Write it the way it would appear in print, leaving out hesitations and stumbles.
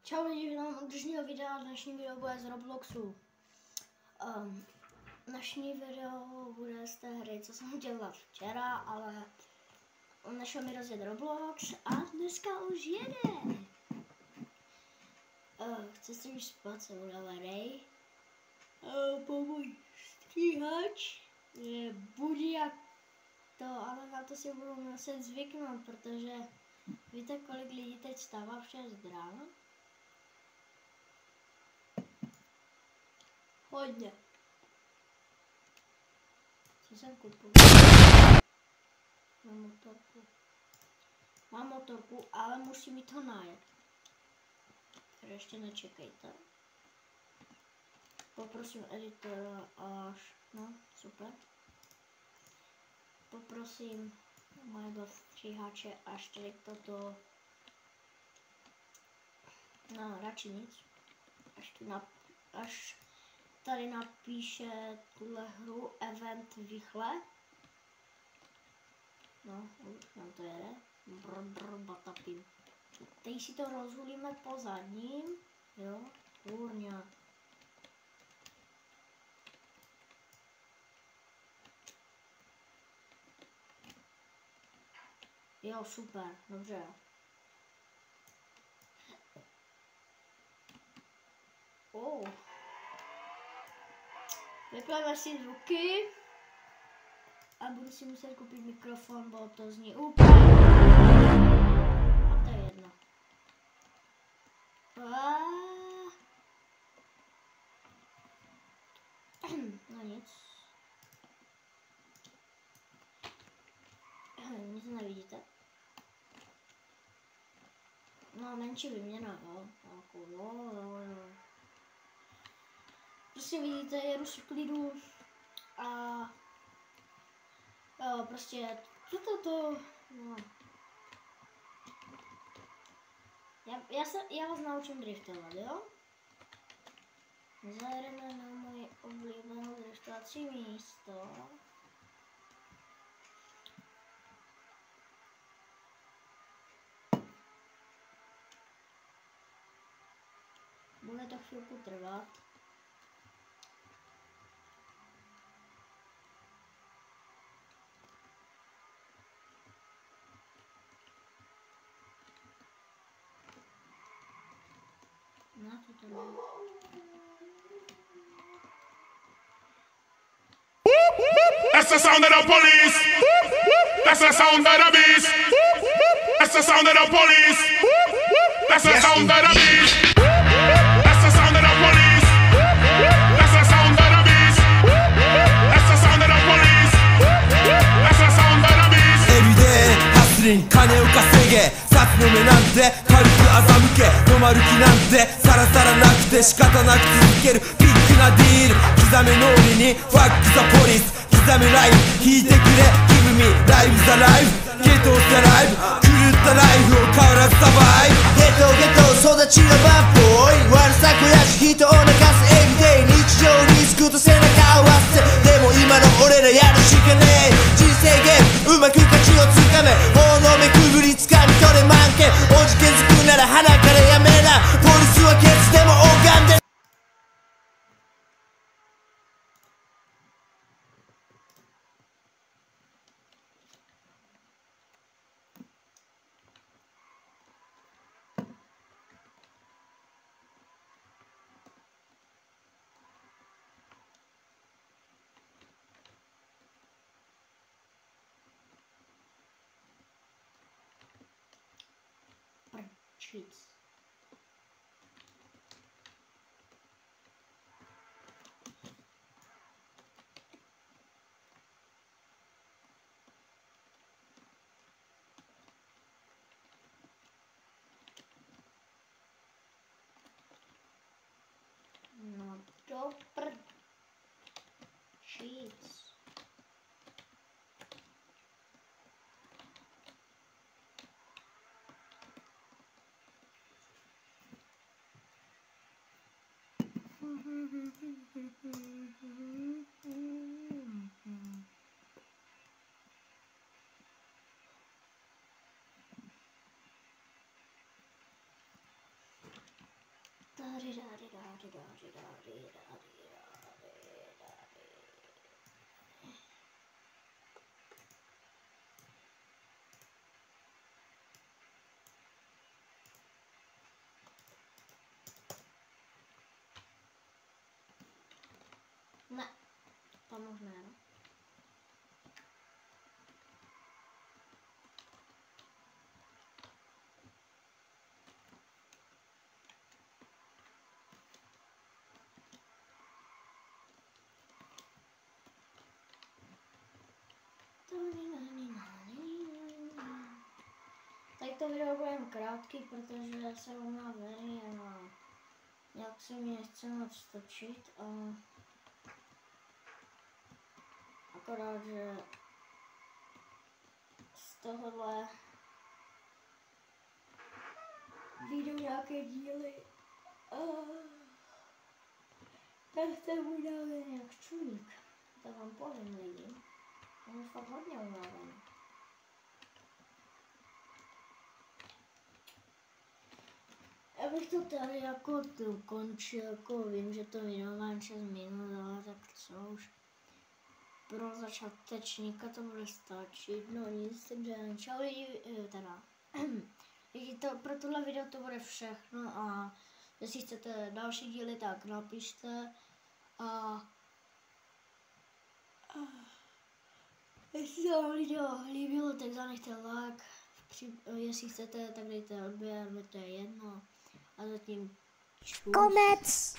Čau lidi, vítám u dnešního videa. Dnešní video bude z Robloxu. Dnešní video bude z té hry, co jsem dělal včera, ale nešel mi rozjet Roblox a dneska už jede. Chci si už spát, jsem udala Ray. Můj stříhač je budí jak to, ale na to si budu muset zvyknout, protože víte, kolik lidí teď stává v 6 ráno? Hodně. Co jsem koupil? Mám motorku, ale musí mi to najet. Takže ještě nečekejte. Poprosím editora až, no super. Poprosím mojego stříhače až tady toto, no radši nic, až tady napíše tuhle hru event vychle. No, už nám to jede. Batapím. Teď si to rozhulíme po zadním, jo, kurňa. Jo, super, dobře. Vypneme si zvuky a budu si muset koupit mikrofon, bo to zní úplně. A to je jedno. No nic. Nic nevidíte. No menší vyměna, jo. Prostě vidíte, jedu si v klidu a jo, prostě toto, no. Já vás naučím driftovat, jo? Zajedeme na moje oblíbené driftovací místo. Bude to chvilku trvat. That's the sound of the police. That's the sound of the beast. That's the sound of the police. That's the sound of the beast. That's the sound of the police. That's the sound of the beast. That's the sound of the police. That's the sound of the beast. Every day hustling 金を稼げ札の目なんて軽く欺け止まる気なんてさらさらなくて仕方なく続けるビッグなディール刻め脳裏にファックザポリス刻めライフ引いてくれ Give me life is alive ゲットしたライブ狂ったライフを変わらずサバイブゲット育ちのバッボーイ悪さ肥やし人を泣かすエビデイ日常に救うと背中合わせでも今の俺らやるしかねえ人生ゲームうまく勝ちをつかめ法の目くぐりつかみ取れ満点おじけづくなら鼻からやめなポリスはケツでも拝んでCheats. No dobr. Cheats. Ne, to možná, no. Tak to video bude jen krátký, protože se unavený a nějak se mi nechce moc točit a akorát, že z tohohle vyjdou nějaké díly a nechce můj dále nějak čuník. Tak vám povím lidi, on je fakt hodně unavený. Já bych to tady jako ukončil, jako vím, že to video má 6 minut, ale tak co už pro začátečníka to bude stačit, no nic, takže čau lidi, teda, lidi to, pro tohle video to bude všechno a jestli chcete další díly, tak napište a jestli se vám video líbilo, tak zanechte like, jestli chcete, tak dejte odběr, mi to je jedno. A zatím čus. Konec!